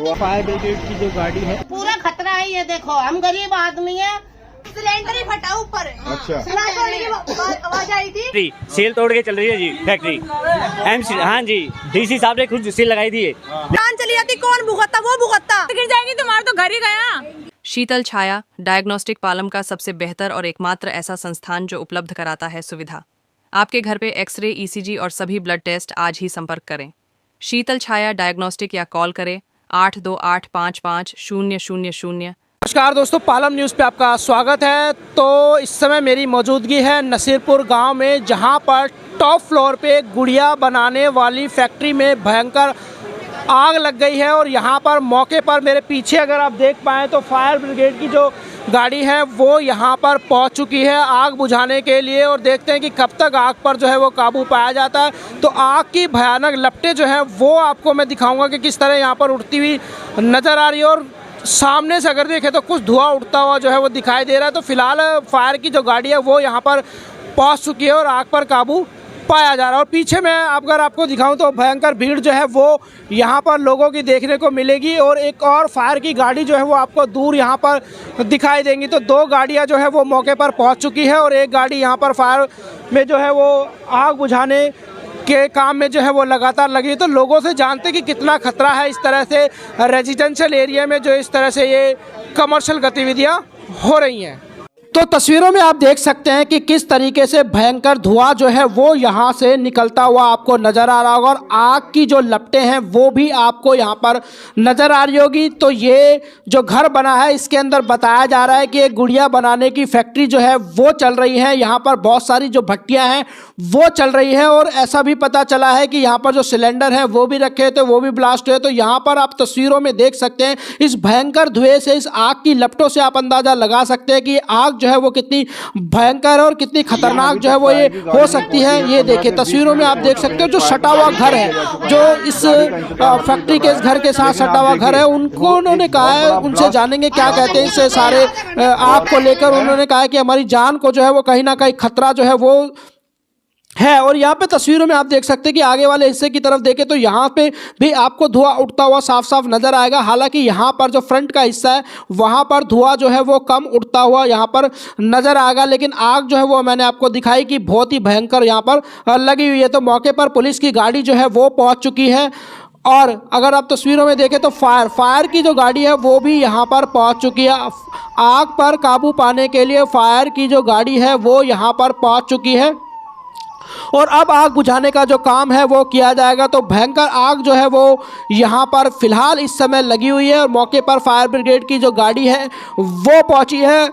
तो fire brigade की जो गाड़ी है पूरा खतरा है। ये देखो हम गरीब आदमी है, सिलेंडर ही फटा ऊपर। अच्छा, आवाज आई थी। सील तोड़ के चल रही है जी फैक्ट्री। MC हाँ जी, DC साहब ने खुद सील लगाई थी। जान चली जाती कौन भुगतता, वो भुगतता। गिर जाएंगी तुम्हारा तो घर ही गया। शीतल छाया डायग्नोस्टिक पालम का सबसे बेहतर और एकमात्र ऐसा संस्थान जो उपलब्ध कराता है सुविधा। आपके घर पे एक्सरे, ECG और सभी ब्लड टेस्ट आज ही संपर्क करें। शीतल छाया डायग्नोस्टिक या कॉल करें 82855000। नमस्कार दोस्तों, पालम न्यूज़ पे आपका स्वागत है। तो इस समय मेरी मौजूदगी है नसीरपुर गांव में, जहां पर टॉप फ्लोर पे गुड़िया बनाने वाली फैक्ट्री में भयंकर आग लग गई है। और यहां पर मौके पर मेरे पीछे अगर आप देख पाएँ तो फायर ब्रिगेड की जो गाड़ी है वो यहां पर पहुंच चुकी है आग बुझाने के लिए। और देखते हैं कि कब तक आग पर जो है वो काबू पाया जाता है। तो आग की भयानक लपटें जो है वो आपको मैं दिखाऊंगा कि किस तरह यहाँ पर उड़ती हुई नज़र आ रही है। और सामने से अगर देखें तो कुछ धुआं उठता हुआ जो है वो दिखाई दे रहा है। तो फिलहाल फायर की जो गाड़ी है वो यहाँ पर पहुँच चुकी है और आग पर काबू पाया जा रहा है। और पीछे मैं अगर आपको दिखाऊं तो भयंकर भीड़ जो है वो यहाँ पर लोगों की देखने को मिलेगी। और एक और फायर की गाड़ी जो है वो आपको दूर यहाँ पर दिखाई देंगी। तो दो गाड़ियाँ जो है वो मौके पर पहुँच चुकी है और एक गाड़ी यहाँ पर फायर में जो है वो आग बुझाने के काम में जो है वो लगातार लगी है। तो लोगों से जानते कि कितना खतरा है इस तरह से रेजिडेंशियल एरिया में जो इस तरह से ये कमर्शियल गतिविधियां हो रही हैं। तो तस्वीरों में आप देख सकते हैं कि किस तरीके से भयंकर धुआं जो है वो यहाँ से निकलता हुआ आपको नज़र आ रहा होगा। और आग की जो लपटें हैं वो भी आपको यहाँ पर नज़र आ रही होगी। तो ये जो घर बना है इसके अंदर बताया जा रहा है कि एक गुड़िया बनाने की फैक्ट्री जो है वो चल रही है। यहाँ पर बहुत सारी जो भट्टियाँ हैं वो चल रही है। और ऐसा भी पता चला है कि यहाँ पर जो सिलेंडर हैं वो भी रखे थे, वो भी ब्लास्ट हुए। तो यहाँ पर आप तस्वीरों में देख सकते हैं इस भयंकर धुएं से, इस आग की लपटों से आप अंदाज़ा लगा सकते हैं कि आग जो है वो कितनी भयंकर और कितनी खतरनाक जो है वो ये हो सकती है। ये देखिए तस्वीरों में आप देख सकते हो जो सटा हुआ घर है, जो इस फैक्ट्री के इस घर के साथ सटा हुआ घर है, उनको उन्होंने कहा है, उनसे जानेंगे क्या कहते हैं इस सारे आग को लेकर। उन्होंने कहा है कि हमारी जान को जो है वो कहीं ना कहीं खतरा जो है वो है। और यहाँ पे तस्वीरों में आप देख सकते हैं कि आगे वाले हिस्से की तरफ देखें तो यहाँ पे भी आपको धुआं उठता हुआ साफ साफ नज़र आएगा। हालांकि यहाँ पर जो फ्रंट का हिस्सा है वहाँ पर धुआं जो है वो कम उठता हुआ यहाँ पर नज़र आएगा। लेकिन आग जो है वो मैंने आपको दिखाई कि बहुत ही भयंकर यहाँ पर लगी हुई है। तो मौके पर पुलिस की गाड़ी जो है वो पहुँच चुकी है। और अगर आप तस्वीरों में देखें तो फायर की जो गाड़ी है वो भी यहाँ पर पहुँच चुकी है। आग पर काबू पाने के लिए फायर की जो गाड़ी है वो यहाँ पर पहुँच चुकी है और अब आग बुझाने का जो काम है वो किया जाएगा। तो भयंकर आग जो है वो यहाँ पर फिलहाल इस समय लगी हुई है। और मौके पर फायर ब्रिगेड की जो गाड़ी है वो पहुँची है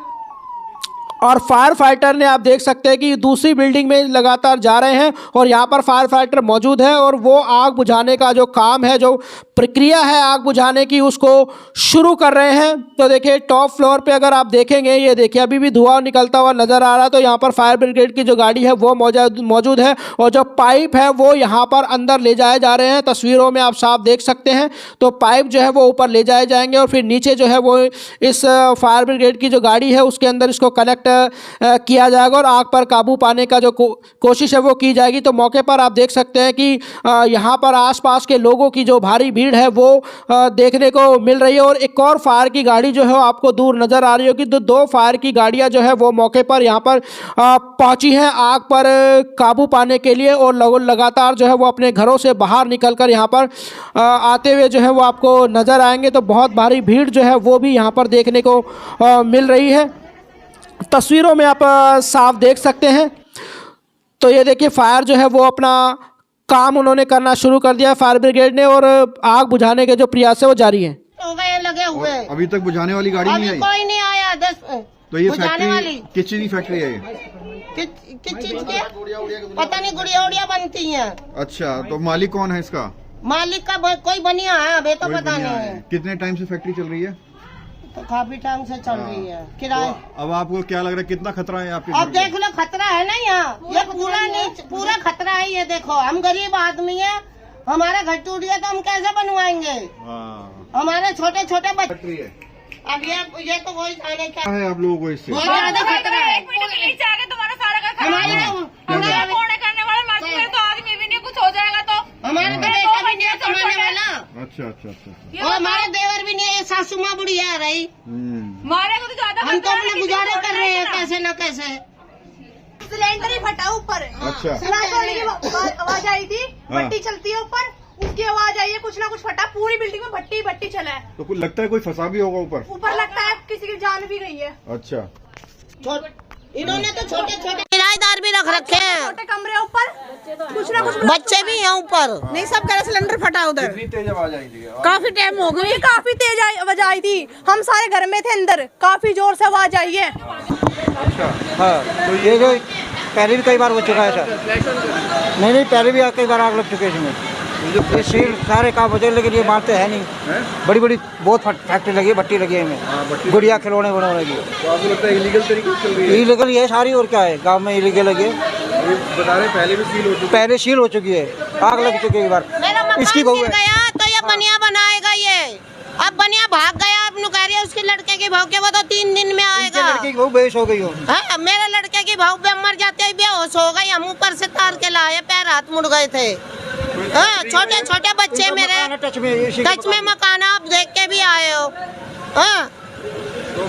और फायर फाइटर ने आप देख सकते हैं कि दूसरी बिल्डिंग में लगातार जा रहे हैं और यहाँ पर फायर फाइटर मौजूद है और वो आग बुझाने का जो काम है, जो प्रक्रिया है आग बुझाने की, उसको शुरू कर रहे हैं। तो देखिए टॉप फ्लोर पे अगर आप देखेंगे, ये देखिए अभी भी धुआं निकलता हुआ नज़र आ रहा है। तो यहाँ पर फायर ब्रिगेड की जो गाड़ी है वो मौजूद है और जो पाइप है वो यहाँ पर अंदर ले जाए जा रहे हैं। तस्वीरों में आप साफ देख सकते हैं। तो पाइप जो है वो ऊपर ले जाए जाएंगे और फिर नीचे जो है वो इस फायर ब्रिगेड की जो गाड़ी है उसके अंदर इसको कनेक्ट किया जाएगा और आग पर काबू पाने का जो कोशिश है वो की जाएगी। तो मौके पर आप देख सकते हैं कि यहाँ पर आसपास के लोगों की जो भारी भीड़ है वो देखने को मिल रही है। और एक और फायर की गाड़ी जो है आपको दूर नज़र आ रही होगी। तो दो फायर की गाड़ियाँ जो है वो मौके पर यहाँ पर पहुँची हैं आग पर काबू पाने के लिए। और लोग लगातार जो है वो अपने घरों से बाहर निकल कर यहाँ पर आते हुए जो है वो आपको नज़र आएंगे। तो बहुत भारी भीड़ जो है वो भी यहाँ पर देखने को मिल रही है। तस्वीरों में आप साफ देख सकते हैं। तो ये देखिए फायर जो है वो अपना काम उन्होंने करना शुरू कर दिया फायर ब्रिगेड ने और आग बुझाने के जो प्रयास है वो जारी हैं। लगे हुए अभी तक बुझाने वाली गाड़ी नहीं आई? कोई नहीं आया। 10 तो ये फैक्ट्री किस चीज की फैक्ट्री है? किस चीज की पता नहीं, गुड़िया उड़िया बनती हैं। अच्छा, तो मालिक कौन है इसका? मालिक का कोई बनिया है, अभी तो पता नहीं है। कितने टाइम से फैक्ट्री चल रही है? तो काफी टाइम से चल रही है किराए। तो अब आपको क्या लग रहा है कितना खतरा है आपके? अब देख लो खतरा है ना यहाँ, ये पूरा खतरा है। ये देखो हम गरीब आदमी है, हमारा घर टूट गया तो हम कैसे बनवाएंगे? हमारे छोटे छोटे बच्चे। अब ये तो वही जाने क्या है आप लोगों को इससे? बहुत ज्यादा खतरा है। तुम्हारा सारा घर करने वाले तो आदमी भी नहीं, कुछ हो जाएगा तो हमारा तो बेटा भी नहीं है कमाने वाला, अच्छा अच्छा अच्छा। और हमारा देवर भी नहीं है, सासू माँ बुढ़िया है रही। मारे को तो ज्यादा हम तो अपने गुजारे कर रहे हैं कैसे न कैसे। सिलेंडर ही फटा ऊपर। अच्छा। सिलाई तोड़ने की आवाज आई थी, हाँ। भट्टी चलती है ऊपर, उसकी आवाज आई है, कुछ ना कुछ फटा, पूरी बिल्डिंग में भट्टी भट्टी चला है। तो कुछ लगता है कोई फंसा भी होगा ऊपर। ऊपर लगता है किसी की जान भी गई है। अच्छा। इन्होंने तो छोटे छोटे किराएदार भी रख रखे हैं, छोटे कमरे ऊपर, कुछ ना कुछ बच्चे भी हैं ऊपर। नहीं, सब कह रहे सिलेंडर फटा उधर। कितनी तेज आवाज आई थी? काफी टाइम हो गई। ये काफी तेज आवाज आई थी, हम सारे घर में थे अंदर, काफी जोर से आवाज आई है। अच्छा। हाँ, तो ये जो पहले भी कई बार हो चुका है सर। नहीं पहले भी कई बार आग लग चुके हैं इसमें। ये सील सारे काम होते, लेकिन ये मारते हैं नहीं। बड़ी बड़ी बहुत फैक्ट्री लगी है, भट्टी लगी है इनमें, गुड़िया खिलौने बनाने की। तो आपको लगता है इलीगल तरीके से चल रही है? इलीगल ये सारी, और क्या है, गांव में इलीगल लगी है। ये बता रहे पहले भी सील हो चुकी है। पहले सील हो चुकी है, आग लग चुकी है एक बार। इसकी बहू है। गया तो ये बनिया बनाएगा ये, अब बनिया भाग गया, अब नु कह रही है उसके लड़के की बहू के, वो तो 3 दिन में आएगा। लड़की की बहू बेहोश हो गई हो। हाँ, मेरे लड़के की बहू मर जाते ही बेहोश हो गई, हम ऊपर से तार के लाए, पैर हाथ मुड़ गए थे। हाँ, छोटे छोटे बच्चे मेरे टच में मकान, आप देख के भी आए हो। हाँ,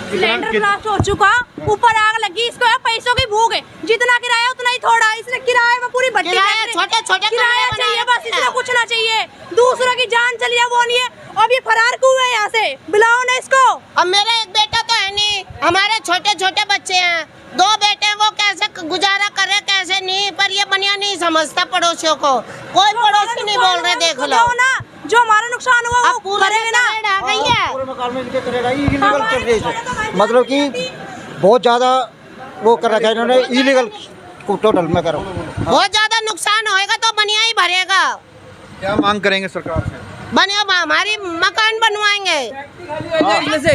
सिलेंडर ब्लास्ट हो चुका, ऊपर आग लगी, इसको पैसों की भूख है, जितना किराया उतना ही थोड़ा, इसने किराए में पूरी भट्टी किराया छोटे छोटे किराया चाहिए बस, इसमें कुछ ना चाहिए, दूसरों की जान चली है वो नहीं है। अब ये फरार क्यों है यहाँ से, बुलाओ ना इसको। अब मेरा एक बेटा तो है नहीं, हमारे छोटे छोटे बच्चे हैं, 2 बेटे, वो कैसे गुजारा करे कैसे नहीं, पर ये बनिया नहीं समझता पड़ोसियों को, कोई पड़ोसी नहीं बोल रहे, देख लो ना, जो हमारा नुकसान हुआ वो पूरा भरेंगे ना। आ गई है। पूरे मकान में इनके करेगा, इलीगल चल रही है, मतलब कि बहुत ज्यादा वो कर रखा है इन्होंने, इलीगल टोटल में करो। बहुत ज्यादा नुकसान होएगा तो बनिया ही भरेगा। क्या मांग करेंगे सरकार से? बनिया हमारी मकान बनवाएंगे। इसमें से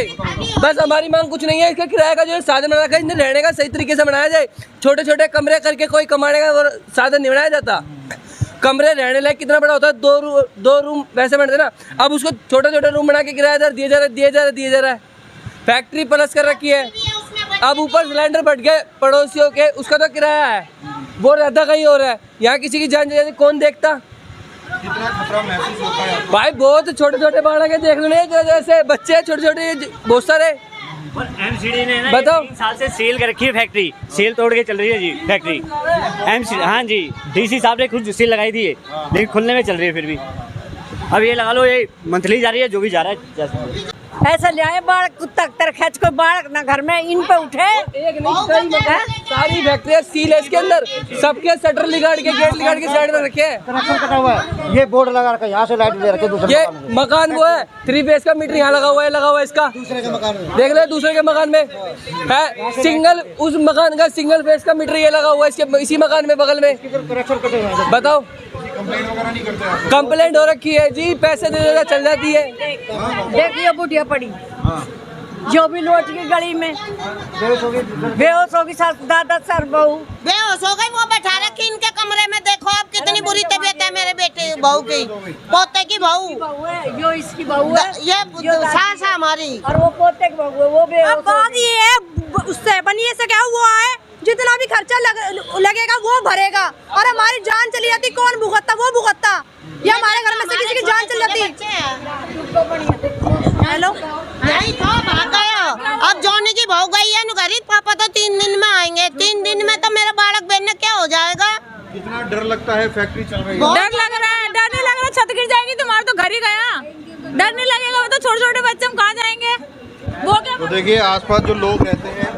बस हमारी मांग कुछ नहीं है, इसका किराए का जो साधन बना रखा है, इन्हें रहने का सही तरीके से बनाया जाए। छोटे छोटे कमरे करके कोई कमाने का साधन नहीं बनाया जाता। कमरे रहने लायक कितना बड़ा होता है, 2 रूम वैसे बनते ना, अब उसको छोटे छोटे रूम बना के किराएदार दिए जा रहा है। फैक्ट्री प्लस कर रखी है, अब ऊपर सिलेंडर बढ़ गए पड़ोसियों के, उसका तो किराया है, वो रहता कहीं और है। यहाँ किसी की जान जाती कौन देखता? कितना खतरा महसूस होता है? भाई बहुत छोटे छोटे बालक है, देख लो नहीं, जैसे बच्चे छोटे छोटे बहुत सारे। एमसीडी ने ना बताओ। 3 साल से सील कर रखी है फैक्ट्री, सील तोड़ के चल रही है जी फैक्ट्री। एमसीडी, हाँ जी, डीसी साहब ने खुद सील लगाई थी है, लेकिन खुलने में चल रही है फिर भी। अब ये लगा लो, ये मंथली जा रही है, जो भी जा रहा है जैसे। ऐसा लिया बाढ़ कुत्ता तर खेच कोई बाढ़ ना घर में इन पे उठे। एक नहीं कई मकान, सारी फैक्ट्रियां सील है इसके अंदर, सबके शटर लिगाड़ के गेट लिगाड़ के साइड में रखे हैं। कनेक्शन कटा हुआ है, ये बोर्ड लगा रखा है, यहाँ से लाइट दे रखे दूसरे ये मकान वो है 3 फेस का मीटर यहाँ लगा हुआ है इसका, दूसरे के मकान में। देख ले दूसरे के मकान में है सिंगल, उस मकान का सिंगल फेस का मीटर ये लगा हुआ है इसके इसी मकान में बगल में। कनेक्शन कटे हुए हैं। बताओ, कंप्लेंट वगैरह नहीं करते आप? कंप्लेंट हो रखी है जी, पैसे दे देगा चल जाती है। देखिए बुढ़िया पड़ी, जो भी लौट की गली में बेहोश होगी, दादा सर बहू बेहोश हो गई, वो बैठा रखी इनके कमरे में। देखो अब कितनी बुरी तबीयत है मेरे बेटे बहू की, पोते की बहू, जो इसकी बहू है, ये सास है हमारी, और वो पोते की बहू है, वो बेहोश अब बात ये है, उससे बनिए से क्या हुआ है, जितना भी खर्चा लगेगा वो भरेगा, और हमारी जान चली जाती कौन भुगतता, वो भुगतता, या हमारे घर में से किसी की जान चली जाती। हेलो, यही तो भाग गया। अब जोनी की बहू गई है गरीब, पापा तो 3 दिन में आएंगे, 3 दिन में तो मेरा बालक बहन क्या हो जाएगा। कितना डर लगता है, फैक्ट्री चल रही है। डर लग रहा है, डर नहीं लग रहा, छत गिर जाएगी तुम्हारा तो घर ही गया, डर नहीं लगेगा, वो तो छोटे छोटे बच्चे हम कहाँ जाएंगे, वो क्या। तो देखिए आसपास जो लोग रहते हैं,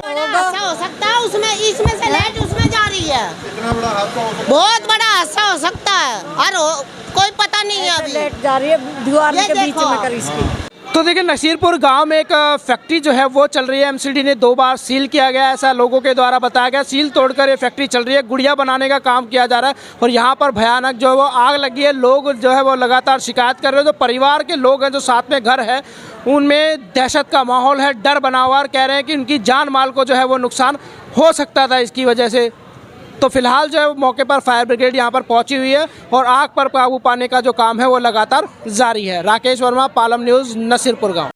हादसा हो सकता है, उसमें इसमें से लाइट उसमें जा रही है, कितना बड़ा हादसा हो सकता है। बहुत बड़ा हादसा हो सकता है, और कोई पता नहीं है अभी। लेट जा रही है दीवार ये के बीच देखो। में कर इसकी। तो देखिए नसीरपुर गांव में एक फैक्ट्री जो है वो चल रही है, एमसीडी ने 2 बार सील किया गया, ऐसा लोगों के द्वारा बताया गया। सील तोड़कर ये फैक्ट्री चल रही है, गुड़िया बनाने का काम किया जा रहा है, और यहाँ पर भयानक जो है वो आग लगी है। लोग जो है वो लगातार शिकायत कर रहे हैं, जो परिवार के लोग हैं, जो साथ में घर है, उनमें दहशत का माहौल है, डर बना हुआ, और कह रहे हैं कि उनकी जान माल को जो है वो नुकसान हो सकता था इसकी वजह से। तो फिलहाल जो है मौके पर फायर ब्रिगेड यहाँ पर पहुँची हुई है, और आग पर काबू पाने का जो काम है वो लगातार जारी है। राकेश वर्मा, पालम न्यूज़, नसीरपुर गाँव।